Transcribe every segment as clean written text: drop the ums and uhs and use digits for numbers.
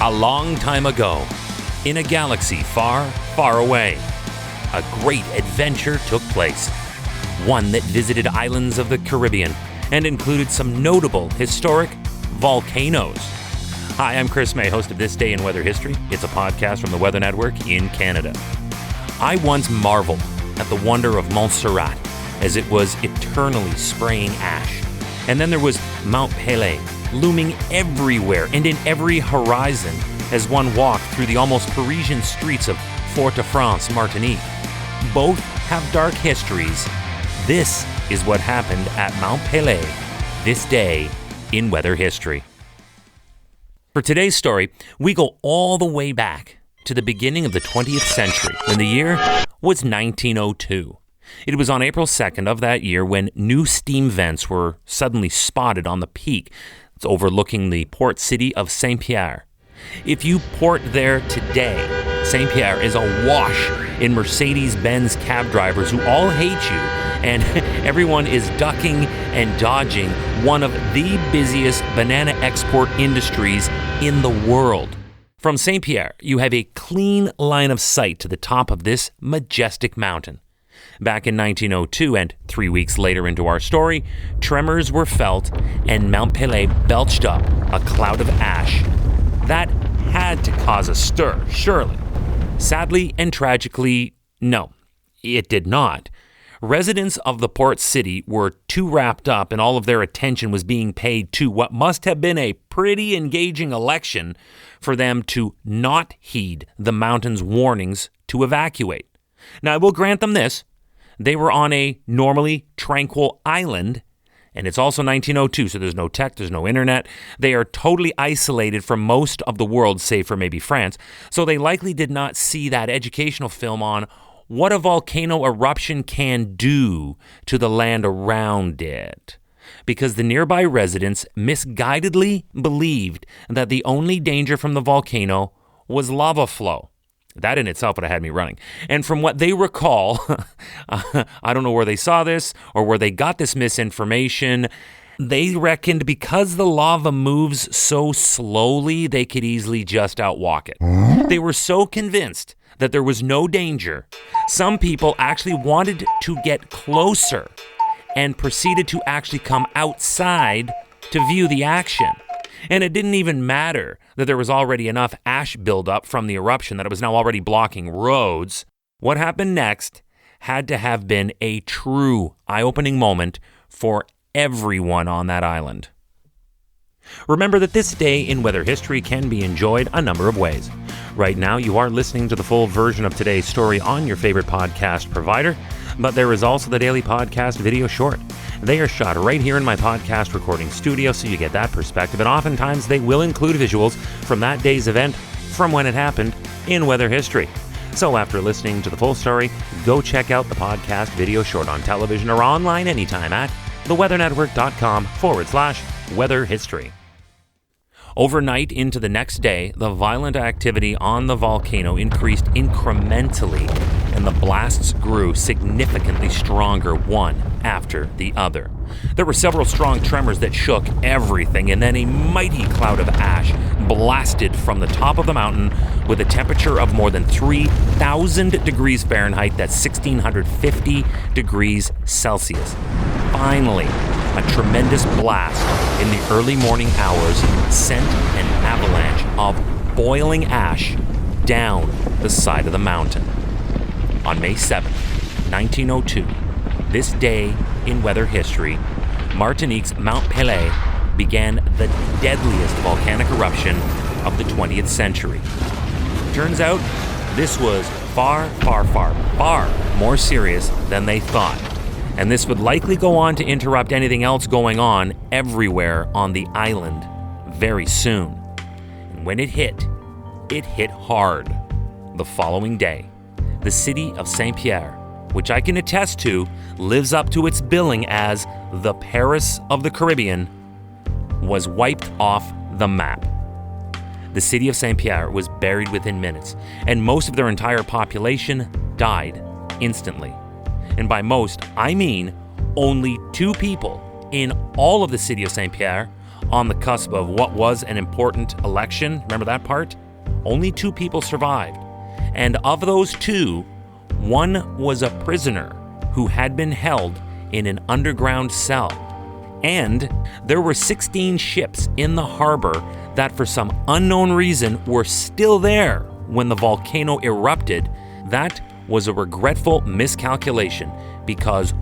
A long time ago, in a galaxy far, far away, a great adventure took place. One that visited islands of the Caribbean and included some notable historic volcanoes. Hi, I'm Chris May, host of This Day in Weather History. It's a podcast from the Weather Network in Canada. I once marveled at the wonder of Montserrat as it was eternally spraying ash. And then there was Mount Pelée, looming everywhere and in every horizon as one walked through the almost Parisian streets of Fort-de-France, Martinique. Both have dark histories. This is what happened at Mount Pelée this day in weather history. For today's story, we go all the way back to the beginning of the 20th century, when the year was 1902. It was on April 2nd of that year when new steam vents were suddenly spotted on the peak. It's overlooking the port city of Saint-Pierre. If you port there today, Saint-Pierre is awash in Mercedes-Benz cab drivers who all hate you, and everyone is ducking and dodging one of the busiest banana export industries in the world. From Saint-Pierre, you have a clean line of sight to the top of this majestic mountain. Back in 1902, and 3 weeks later into our story, tremors were felt and Mount Pelée belched up a cloud of ash. That had to cause a stir, surely. Sadly and tragically, no, it did not. Residents of the port city were too wrapped up and all of their attention was being paid to what must have been a pretty engaging election for them to not heed the mountain's warnings to evacuate. Now, I will grant them this. They were on a normally tranquil island, and it's also 1902, so there's no tech, there's no internet. They are totally isolated from most of the world, save for maybe France, so they likely did not see that educational film on what a volcano eruption can do to the land around it, because the nearby residents misguidedly believed that the only danger from the volcano was lava flow. That in itself would have had me running. And from what they recall, I don't know where they saw this or where they got this misinformation. They reckoned because the lava moves so slowly, they could easily just outwalk it. They were so convinced that there was no danger, some people actually wanted to get closer and proceeded to actually come outside to view the action. And it didn't even matter that there was already enough ash buildup from the eruption that it was now already blocking roads. What happened next had to have been a true eye-opening moment for everyone on that island. Remember that this day in weather history can be enjoyed a number of ways. Right now, you are listening to the full version of today's story on your favorite podcast provider, but there is also the daily podcast video short. They are shot right here in my podcast recording studio, so you get that perspective, and oftentimes they will include visuals from that day's event, from when it happened in weather history. So after listening to the full story, go check out the podcast video short on television or online anytime at theweathernetwork.com/weather history. Overnight into the next day, the violent activity on the volcano increased incrementally, and the blasts grew significantly stronger one after the other. There were several strong tremors that shook everything, and then a mighty cloud of ash blasted from the top of the mountain with a temperature of more than 3,000 degrees Fahrenheit, that's 1,650 degrees Celsius. Finally, a tremendous blast in the early morning hours sent an avalanche of boiling ash down the side of the mountain. On May 7th, 1902, this day in weather history, Martinique's Mount Pelée began the deadliest volcanic eruption of the 20th century. Turns out, this was far, far, far, far more serious than they thought. And this would likely go on to interrupt anything else going on everywhere on the island very soon. And when it hit hard. The following day, the city of Saint-Pierre, which I can attest to, lives up to its billing as the Paris of the Caribbean, was wiped off the map. The city of Saint-Pierre was buried within minutes, and most of their entire population died instantly. And by most, I mean only 2 people in all of the city of Saint-Pierre on the cusp of what was an important election. Remember that part? Only 2 people survived. And of those 2, one was a prisoner who had been held in an underground cell. And there were 16 ships in the harbor that for some unknown reason were still there when the volcano erupted. That was a regretful miscalculation because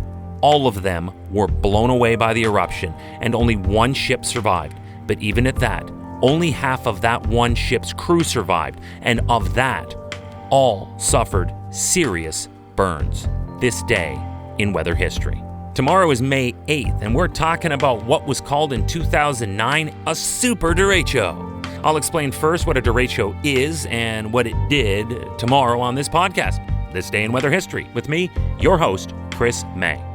all of them were blown away by the eruption and only 1 ship survived. But even at that, only half of that 1 ship's crew survived, and of that, all suffered serious burns this day in weather history. Tomorrow is May 8th, and we're talking about what was called in 2009 a super derecho. I'll explain first what a derecho is and what it did tomorrow on this podcast, This Day in Weather History, with me, your host, Chris May.